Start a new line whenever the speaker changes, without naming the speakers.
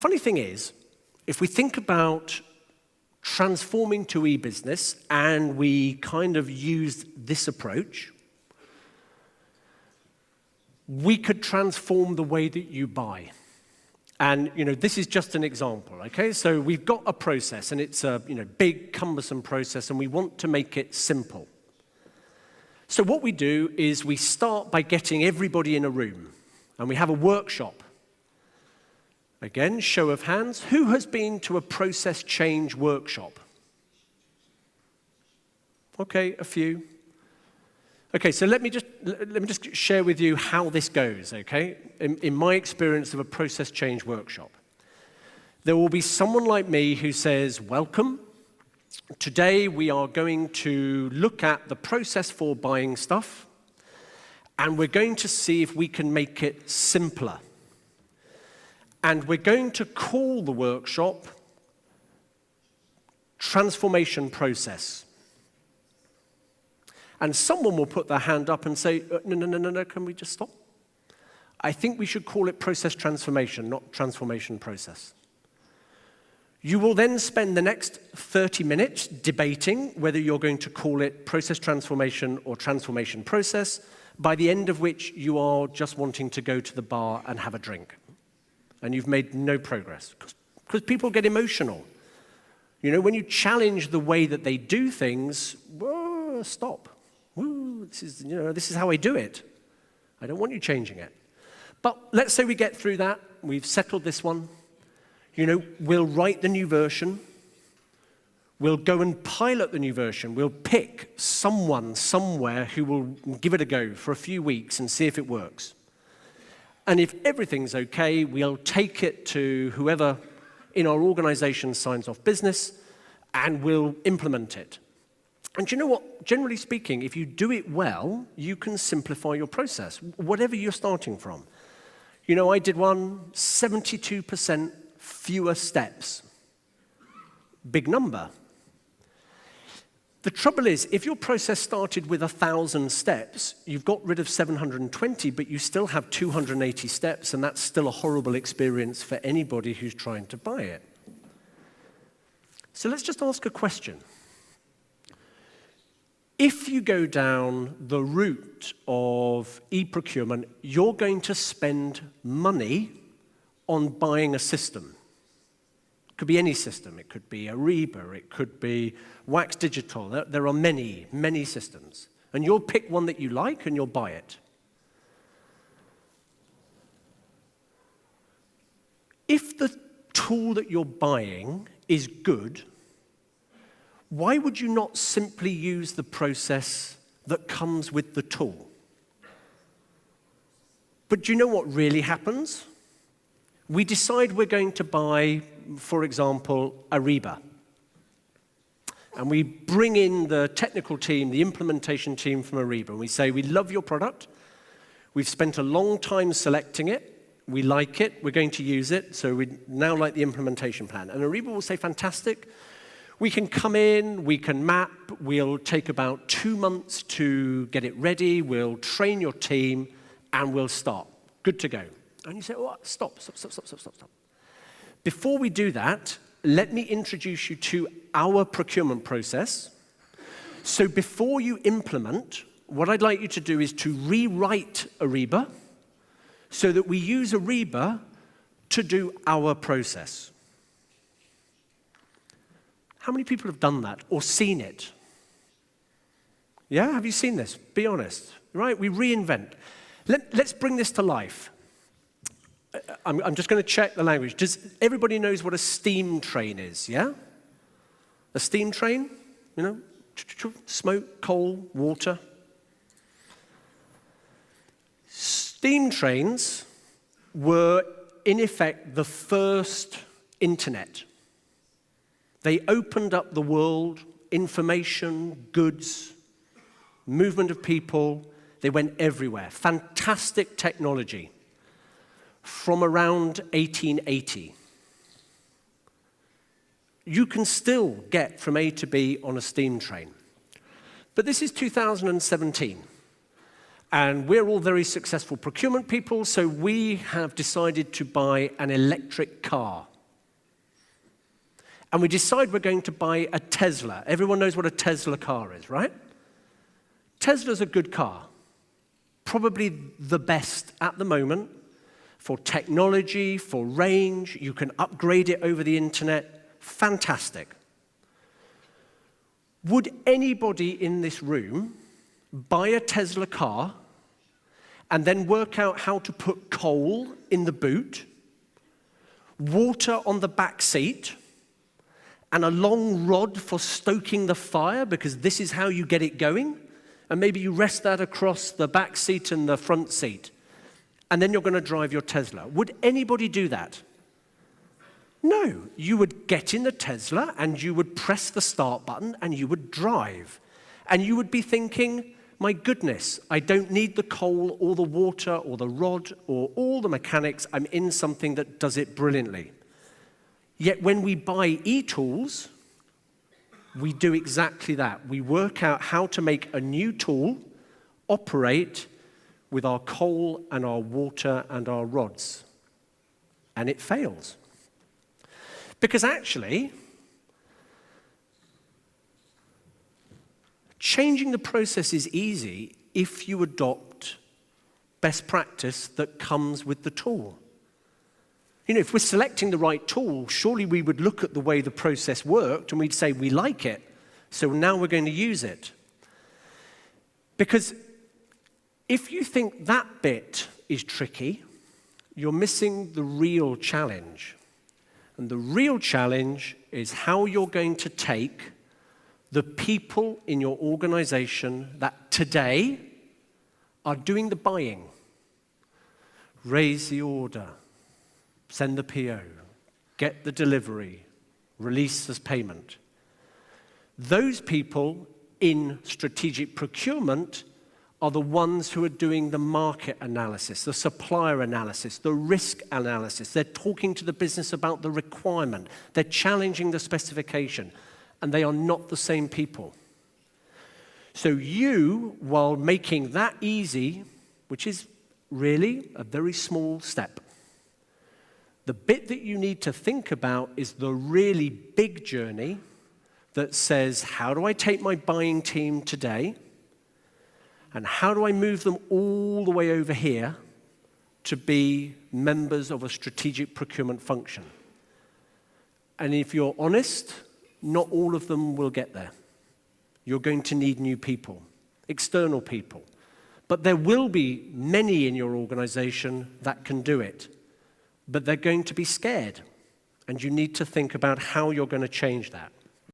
Funny thing is, if we think about transforming to e-business and we kind of used this approach, we could transform the way that you buy. And this is just an example, okay? So we've got a process, and it's a big, cumbersome process, and we want to make it simple. So what we do is we start by getting everybody in a room, and we have a workshop. Again, show of hands. Who has been to a process change workshop? Okay, a few. Okay, so let me just share with you how this goes, okay? In my experience of a process change workshop, there will be someone like me who says, welcome. Today we are going to look at the process for buying stuff, and we're going to see if we can make it simpler. And we're going to call the workshop Transformation Process. And someone will put their hand up and say, no, can we just stop? I think we should call it Process Transformation, not Transformation Process. You will then spend the next 30 minutes debating whether you're going to call it Process Transformation or Transformation Process, by the end of which you are just wanting to go to the bar and have a drink. And you've made no progress, because people get emotional. When you challenge the way that they do things, whoa, stop. Whoa, this is how I do it. I don't want you changing it. But let's say we get through that. We've settled this one. We'll write the new version. We'll go and pilot the new version. We'll pick someone somewhere who will give it a go for a few weeks and see if it works. And if everything's okay, we'll take it to whoever in our organization signs off business, and we'll implement it. And you know what? Generally speaking, if you do it well, you can simplify your process, whatever you're starting from. I did one, 72% fewer steps. Big number. The trouble is, if your process started with 1,000 steps, you've got rid of 720, but you still have 280 steps, and that's still a horrible experience for anybody who's trying to buy it. So let's just ask a question. If you go down the route of e-procurement, you're going to spend money on buying a system. It could be any system. It could be Ariba. It could be Wax Digital. There are many, many systems. And you'll pick one that you like, and you'll buy it. If the tool that you're buying is good, why would you not simply use the process that comes with the tool? But do you know what really happens? We decide we're going to buy, for example, Ariba. And we bring in the technical team, the implementation team from Ariba, and we say, we love your product. We've spent a long time selecting it. We like it. We're going to use it. So we now like the implementation plan. And Ariba will say, fantastic. We can come in, we can map, we'll take about 2 months to get it ready, we'll train your team, and we'll start. Good to go. And you say, oh, stop. Before we do that, let me introduce you to our procurement process. So before you implement, what I'd like you to do is to rewrite Ariba so that we use Ariba to do our process. How many people have done that or seen it? Yeah, have you seen this? Be honest, right? We reinvent. Let's bring this to life. I'm just going to check the language. Does everybody knows what a steam train is, yeah? A steam train, smoke, coal, water. Steam trains were, in effect, the first internet. They opened up the world, information, goods, movement of people. They went everywhere. Fantastic technology from around 1880. You can still get from A to B on a steam train. But this is 2017. And we're all very successful procurement people, so we have decided to buy an electric car. And we decide we're going to buy a Tesla. Everyone knows what a Tesla car is, right? Tesla's a good car. Probably the best at the moment for technology, for range. You can upgrade it over the internet. Fantastic. Would anybody in this room buy a Tesla car and then work out how to put coal in the boot, water on the back seat, and a long rod for stoking the fire, because this is how you get it going, and maybe you rest that across the back seat and the front seat, and then you're going to drive your Tesla? Would anybody do that? No. You would get in the Tesla and you would press the start button and you would drive. And you would be thinking, my goodness, I don't need the coal or the water or the rod or all the mechanics. I'm in something that does it brilliantly. Yet when we buy e-tools, we do exactly that. We work out how to make a new tool operate with our coal and our water and our rods. And it fails. Because actually, changing the process is easy if you adopt best practice that comes with the tool. You know, if we're selecting the right tool, surely we would look at the way the process worked and we'd say, we like it, so now we're going to use it. Because if you think that bit is tricky, you're missing the real challenge. And the real challenge is how you're going to take the people in your organization that today are doing the buying, raise the order, send the PO, get the delivery, release this payment. Those people in strategic procurement are the ones who are doing the market analysis, the supplier analysis, the risk analysis. They're talking to the business about the requirement. They're challenging the specification. And they are not the same people. So you, while making that easy, which is really a very small step, the bit that you need to think about is the really big journey that says, how do I take my buying team today? And how do I move them all the way over here to be members of a strategic procurement function? And if you're honest, not all of them will get there. You're going to need new people, external people. But there will be many in your organization that can do it. But they're going to be scared. And you need to think about how you're going to change that.